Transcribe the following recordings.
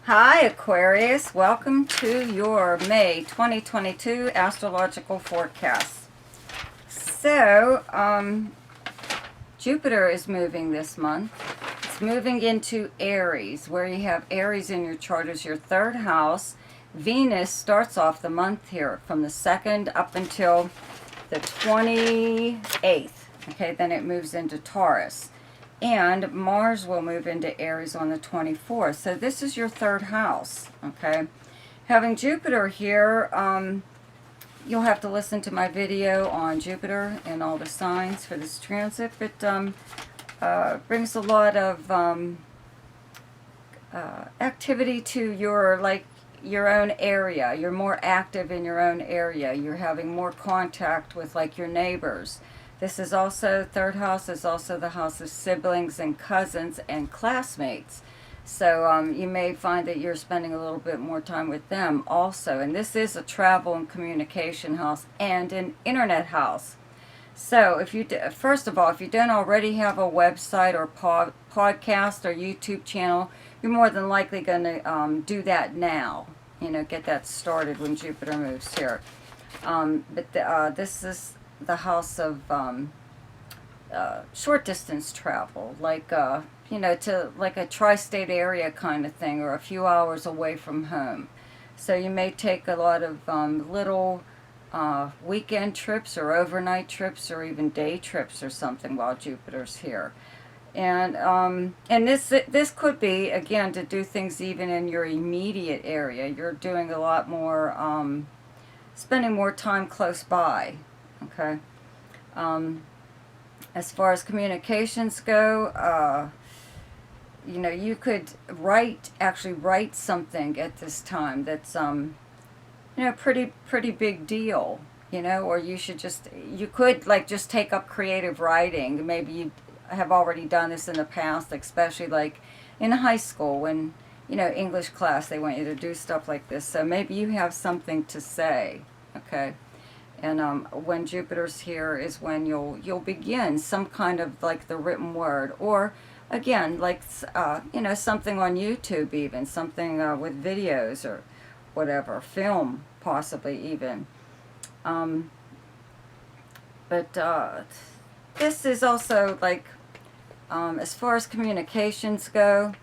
Hi Aquarius, welcome to your May 2022 astrological forecast. So, Jupiter is moving this month. It's moving into Aries, where you have Aries in your chart as your third house. Venus starts off the month here from the 2nd up until the 28th. Okay, then it moves into Taurus. And Mars will move into Aries on the 24th. So this is your third house, okay? Having Jupiter here, you'll have to listen to my video on Jupiter and all the signs for this transit. But brings a lot of activity to your own area. You're more active in your own area. You're having more contact with your neighbors. This is also, third house is also the house of siblings and cousins and classmates. So you may find that you're spending a little bit more time with them also. And this is a travel and communication house and an internet house. So if you, first of all, if you don't already have a website or podcast or YouTube channel, you're more than likely going to do that now. You know, get that started when Jupiter moves here. This is the house of short distance travel, to like a tri-state area kind of thing, or a few hours away from home. So you may take a lot of little weekend trips or overnight trips or even day trips or something while Jupiter's here. And this could be, again, to do things even in your immediate area. You're doing a lot more, spending more time close by. Okay. As far as communications go, you could actually write something at this time that's, pretty big deal, or you could just take up creative writing. Maybe you have already done this in the past, especially in high school when, English class, they want you to do stuff like this. So maybe you have something to say, okay? And when Jupiter's here is when you'll begin some kind of the written word, or again something on YouTube, even something with videos or whatever, film possibly even. This is also as far as communications go,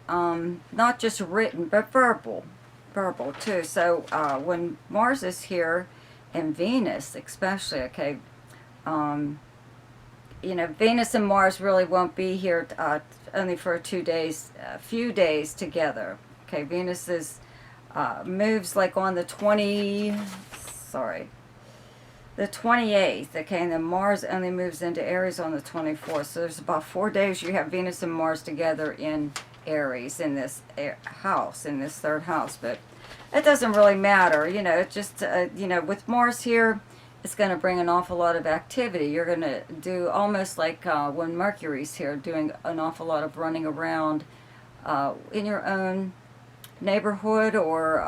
not just written but verbal too. So when Mars is here, and Venus especially, okay, Venus and Mars really won't be here only for 2 days, a few days together. Okay, Venus is moves on the 28th, okay, and then Mars only moves into Aries on the 24th. So there's about 4 days you have Venus and Mars together in Aries, in this house, in this third house. But it doesn't really matter, it's just, with Mars here, it's going to bring an awful lot of activity. You're going to do almost like when Mercury's here, doing an awful lot of running around in your own neighborhood, or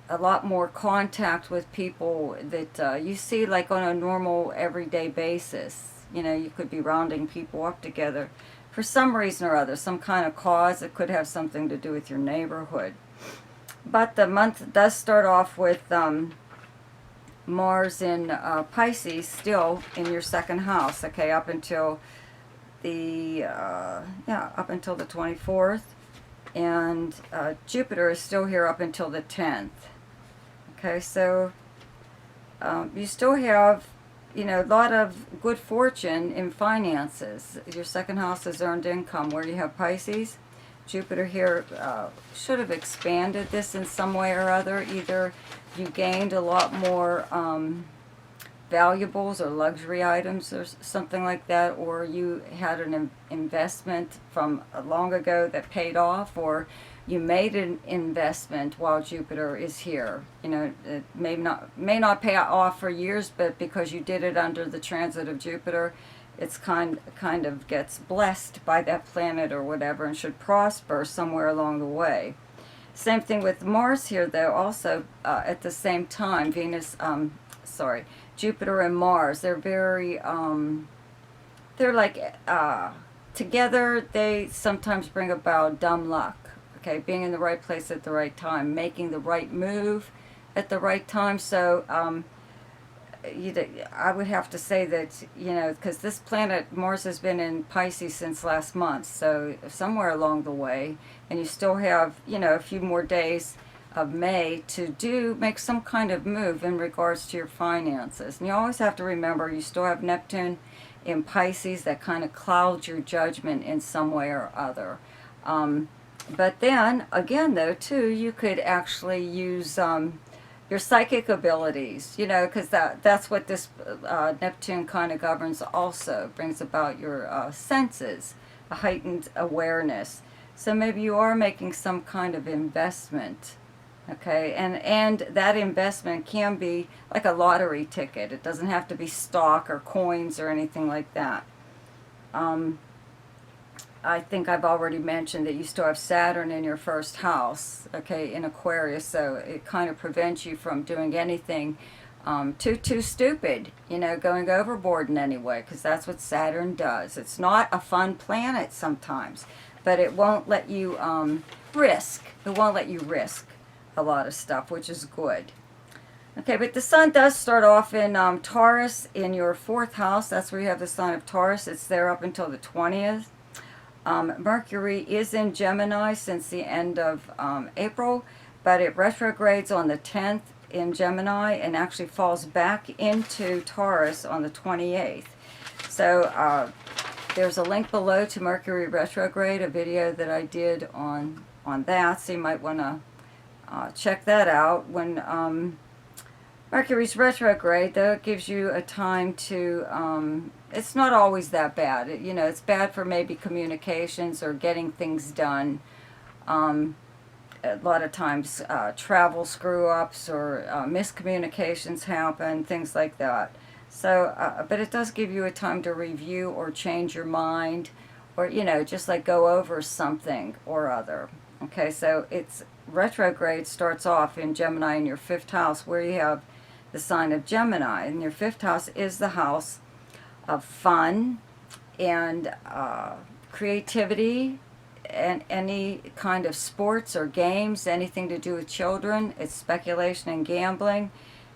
a lot more contact with people that you see on a normal everyday basis. You could be rounding people up together for some reason or other, some kind of cause. It could have something to do with your neighborhood. But the month does start off with Mars in Pisces, still in your second house, okay, up until the 24th, and Jupiter is still here up until the 10th. Okay, so you still have, a lot of good fortune in finances. Your second house is earned income, where you have Pisces. Jupiter here should have expanded this in some way or other. Either you gained a lot more valuables or luxury items or something like that, or you had an investment from long ago that paid off, or you made an investment while Jupiter is here. It may not pay off for years, but because you did it under the transit of Jupiter, it's kind of gets blessed by that planet or whatever, and should prosper somewhere along the way. Same thing with Mars here, though. Also, at the same time, Jupiter and Mars, they're very, they're together. They sometimes bring about dumb luck. Okay, being in the right place at the right time, making the right move at the right time. So I would have to say that, because this planet, Mars, has been in Pisces since last month, so somewhere along the way, and you still have, a few more days of May to make some kind of move in regards to your finances. And you always have to remember you still have Neptune in Pisces that kind of clouds your judgment in some way or other. But then, again, though, too, you could actually use your psychic abilities, because that's what this Neptune kind of governs also, brings about your senses, a heightened awareness. So maybe you are making some kind of investment, okay? And that investment can be like a lottery ticket. It doesn't have to be stock or coins or anything like that. I think I've already mentioned that you still have Saturn in your first house, okay, in Aquarius, so it kind of prevents you from doing anything too stupid, going overboard in any way, because that's what Saturn does. It's not a fun planet sometimes, but it won't let you risk. It won't let you risk a lot of stuff, which is good. Okay, but the sun does start off in Taurus in your 4th house. That's where you have the sign of Taurus. It's there up until the 20th. Mercury is in Gemini since the end of April, but it retrogrades on the 10th in Gemini and actually falls back into Taurus on the 28th. So there's a link below to Mercury retrograde, a video that I did on that, so you might want to check that out. When Mercury's retrograde, though, it gives you a time to, it's not always that bad. It's bad for maybe communications or getting things done. A lot of times travel screw-ups or miscommunications happen, things like that. So, but it does give you a time to review or change your mind or, just like go over something or other. Okay, so it's retrograde starts off in Gemini in your 5th house where you have the sign of Gemini, and your 5th house is the house of fun and creativity and any kind of sports or games, anything to do with children. It's speculation and gambling,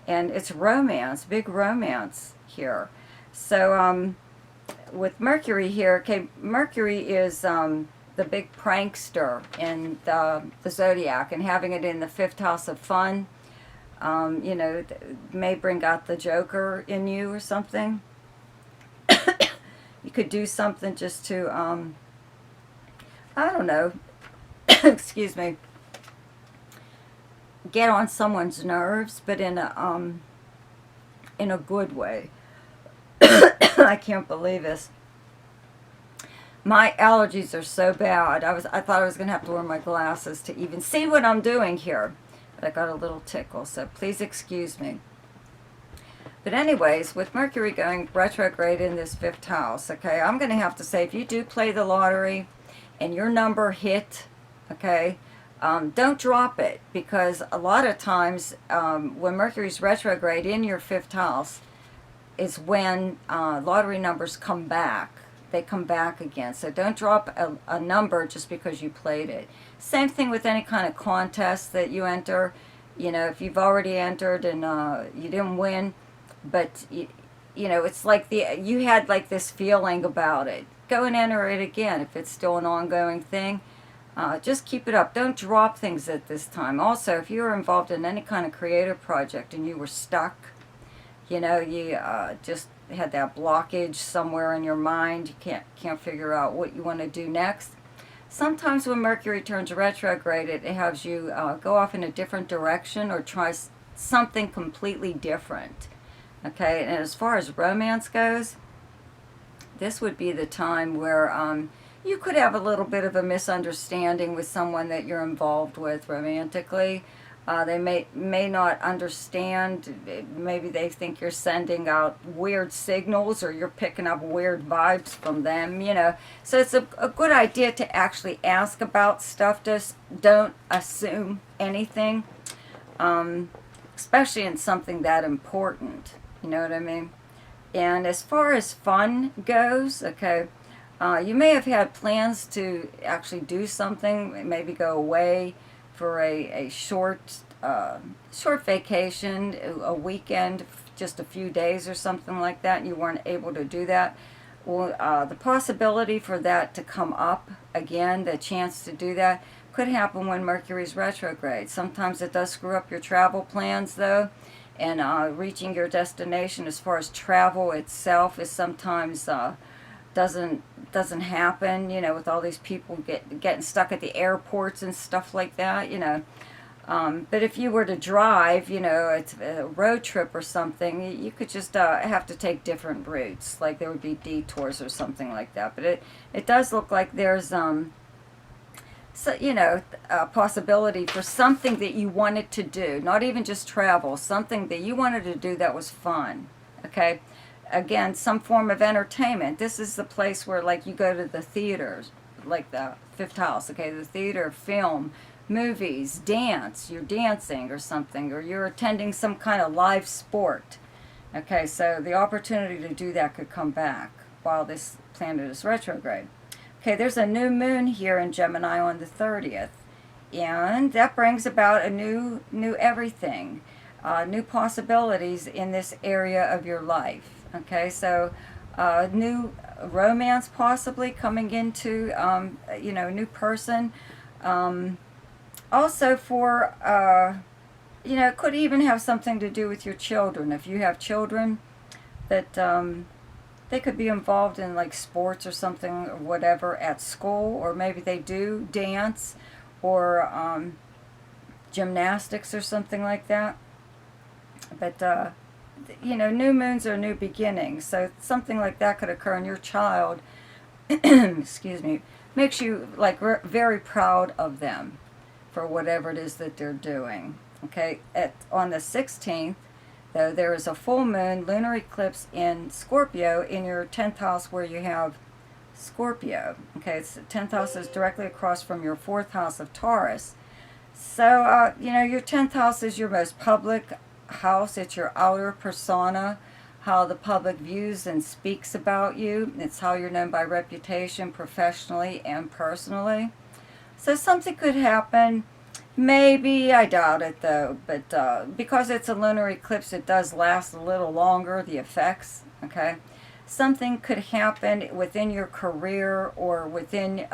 and it's romance, big romance here. So with Mercury here, okay, Mercury is the big prankster in the Zodiac, and having it in the 5th house of fun, may bring out the Joker in you or something. You could do something just to, I don't know, excuse me, get on someone's nerves, but in a good way. I can't believe this. My allergies are so bad. I thought I was going to have to wear my glasses to even see what I'm doing here. But I got a little tickle, so please excuse me. But anyways, with Mercury going retrograde in this 5th house, okay, I'm going to have to say, if you do play the lottery and your number hit, okay, don't drop it, because a lot of times when Mercury's retrograde in your 5th house is when lottery numbers come back. They come back again. So don't drop a number just because you played it. Same thing with any kind of contest that you enter. If you've already entered and you didn't win, but it's like you had like this feeling about it. Go and enter it again if it's still an ongoing thing. Just keep it up. Don't drop things at this time. Also, if you were involved in any kind of creative project and you were stuck, you just had that blockage somewhere in your mind, you can't figure out what you want to do next. Sometimes when Mercury turns retrograde, it has you go off in a different direction or try something completely different. Okay, and as far as romance goes, this would be the time where you could have a little bit of a misunderstanding with someone that you're involved with romantically. They may not understand. Maybe they think you're sending out weird signals or you're picking up weird vibes from them, So it's a good idea to actually ask about stuff. Just don't assume anything, especially in something that important. You know what I mean? And as far as fun goes, okay, You may have had plans to actually do something, maybe go away for a short vacation, a weekend, just a few days or something like that, and you weren't able to do that. Well, the possibility for that to come up again, the chance to do that, could happen when Mercury's retrograde. Sometimes it does screw up your travel plans, though, and reaching your destination as far as travel itself is sometimes doesn't happen, with all these people getting stuck at the airports and stuff like that, but if you were to drive, it's a road trip or something, you could just have to take different routes, like there would be detours or something like that. But it does look like there's a possibility for something that you wanted to do, not even just travel, something that you wanted to do that was fun. Okay, again, some form of entertainment. This is the place where, like, you go to the theaters, like the fifth house. Okay, the theater, film, movies, dance. You're dancing or something, or you're attending some kind of live sport. Okay, so the opportunity to do that could come back while this planet is retrograde. Okay, there's a new moon here in Gemini on the 30th, and that brings about a new everything, new possibilities in this area of your life. Okay, so new romance possibly coming into, new person. Also for, it could even have something to do with your children. If you have children, that they could be involved in like sports or something or whatever at school, or maybe they do dance or gymnastics or something like that. But, new moons are new beginnings, so something like that could occur, and your child, excuse me, makes you like very proud of them for whatever it is that they're doing. Okay, on the 16th, though, there is a full moon lunar eclipse in Scorpio in your 10th house where you have Scorpio. Okay, the 10th house is directly across from your 4th house of Taurus. So, your 10th house is your most public house. It's your outer persona, how the public views and speaks about you. It's how you're known by reputation, professionally and personally. So something could happen. Maybe, I doubt it though, but because it's a lunar eclipse, it does last a little longer, the effects, okay? Something could happen within your career or within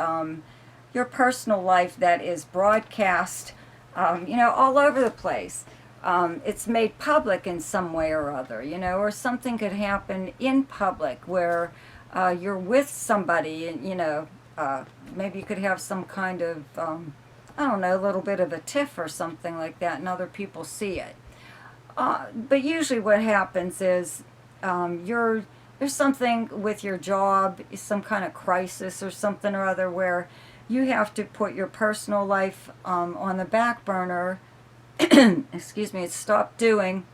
your personal life that is broadcast, all over the place. It's made public in some way or other, or something could happen in public where you're with somebody and, maybe you could have some kind of, a little bit of a tiff or something like that, and other people see it. But usually what happens is there's something with your job, some kind of crisis or something or other where you have to put your personal life on the back burner, excuse me, stop doing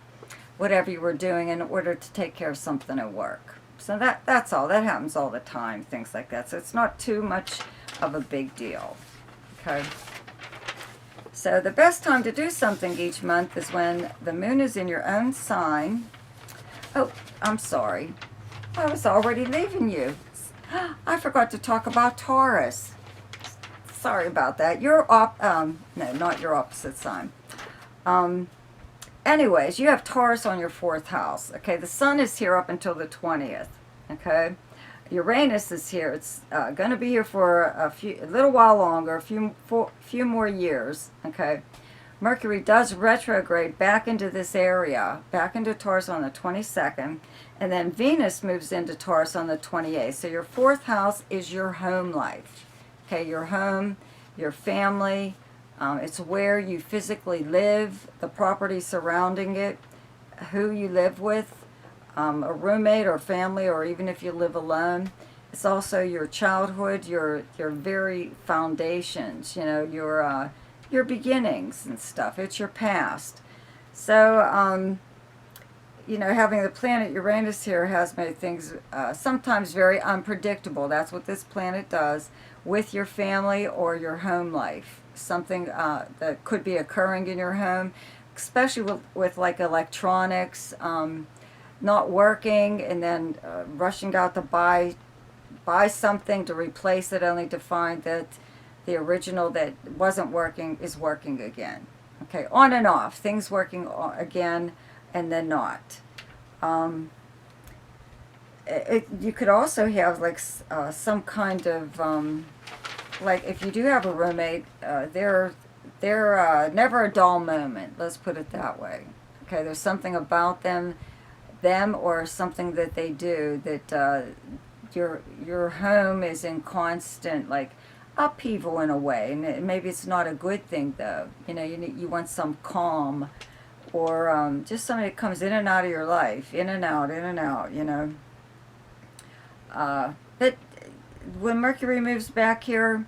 whatever you were doing in order to take care of something at work. So that's all. That happens all the time, things like that. So it's not too much of a big deal. Okay. So the best time to do something each month is when the moon is in your own sign. Oh, I'm sorry. I was already leaving you. I forgot to talk about Taurus. Sorry about that. No, not your opposite sign. Anyways, you have Taurus on your 4th house. Okay, the sun is here up until the 20th. Okay, Uranus is here. It's going to be here for a little while longer, a few more years. Okay, Mercury does retrograde back into this area, back into Taurus on the 22nd, and then Venus moves into Taurus on the 28th. So your 4th house is your home life. Okay, your home, your family. It's where you physically live, the property surrounding it, who you live with, a roommate or family, or even if you live alone. It's also your childhood, your very foundations, your beginnings and stuff. It's your past. So, having the planet Uranus here has made things sometimes very unpredictable. That's what this planet does with your family or your home life. Something that could be occurring in your home, especially with like electronics not working, and then rushing out to buy buy something to replace it only to find that the original that wasn't working is working again. Okay, on and off. Things working again and then not. You could also have like some kind of like if you do have a roommate, they're never a dull moment. Let's put it that way. Okay, there's something about them or something that they do that your home is in constant like upheaval in a way, and maybe it's not a good thing though. You know, you want some calm, or just somebody that comes in and out of your life, in and out, in and out. You know. But when Mercury moves back here,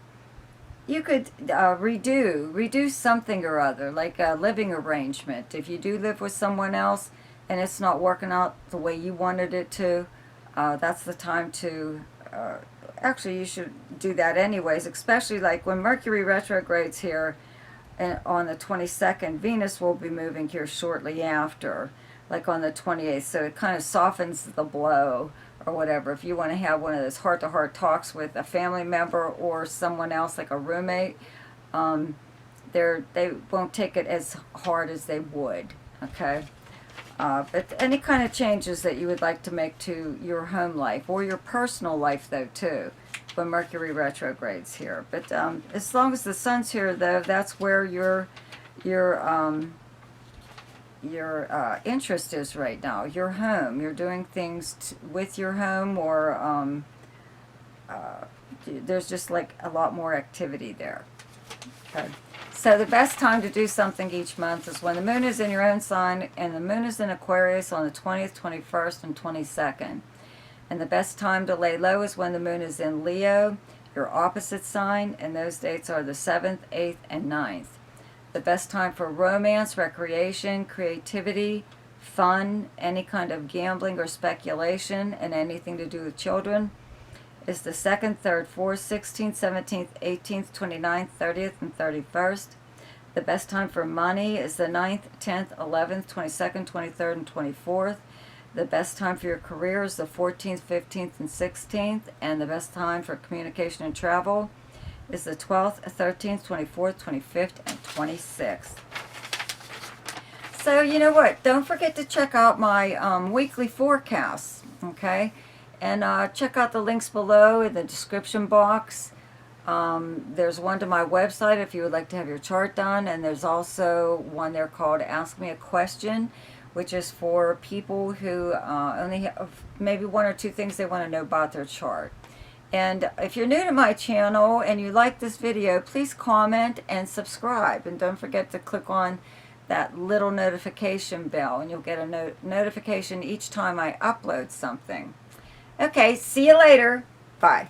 you could redo something or other, like a living arrangement. If you do live with someone else and it's not working out the way you wanted it to, that's the time to, actually you should do that anyways, especially like when Mercury retrogrades here and on the 22nd, Venus will be moving here shortly after, like on the 28th, so it kind of softens the blow or whatever. If you want to have one of those heart-to-heart talks with a family member or someone else, like a roommate, they won't take it as hard as they would, okay? But any kind of changes that you would like to make to your home life or your personal life, though, too, when Mercury retrogrades here. But as long as the Sun's here, though, that's where your interest is right now. Your home. You're doing things with your home, or there's just like a lot more activity there. Okay. So the best time to do something each month is when the moon is in your own sign, and the moon is in Aquarius on the 20th, 21st, and 22nd. And the best time to lay low is when the moon is in Leo, your opposite sign, and those dates are the 7th, 8th, and 9th. The best time for romance, recreation, creativity, fun, any kind of gambling or speculation, and anything to do with children is the 2nd, 3rd, 4th, 16th, 17th, 18th, 29th, 30th, and 31st. The best time for money is the 9th, 10th, 11th, 22nd, 23rd, and 24th. The best time for your career is the 14th, 15th, and 16th. And the best time for communication and travel is the 12th, 13th, 24th, 25th, and 26th. So, you know what? Don't forget to check out my weekly forecasts, okay? And check out the links below in the description box. There's one to my website if you would like to have your chart done, and there's also one there called Ask Me a Question, which is for people who only have maybe one or two things they want to know about their chart. And if you're new to my channel and you like this video, please comment and subscribe. And don't forget to click on that little notification bell, and you'll get a notification each time I upload something. Okay, see you later. Bye.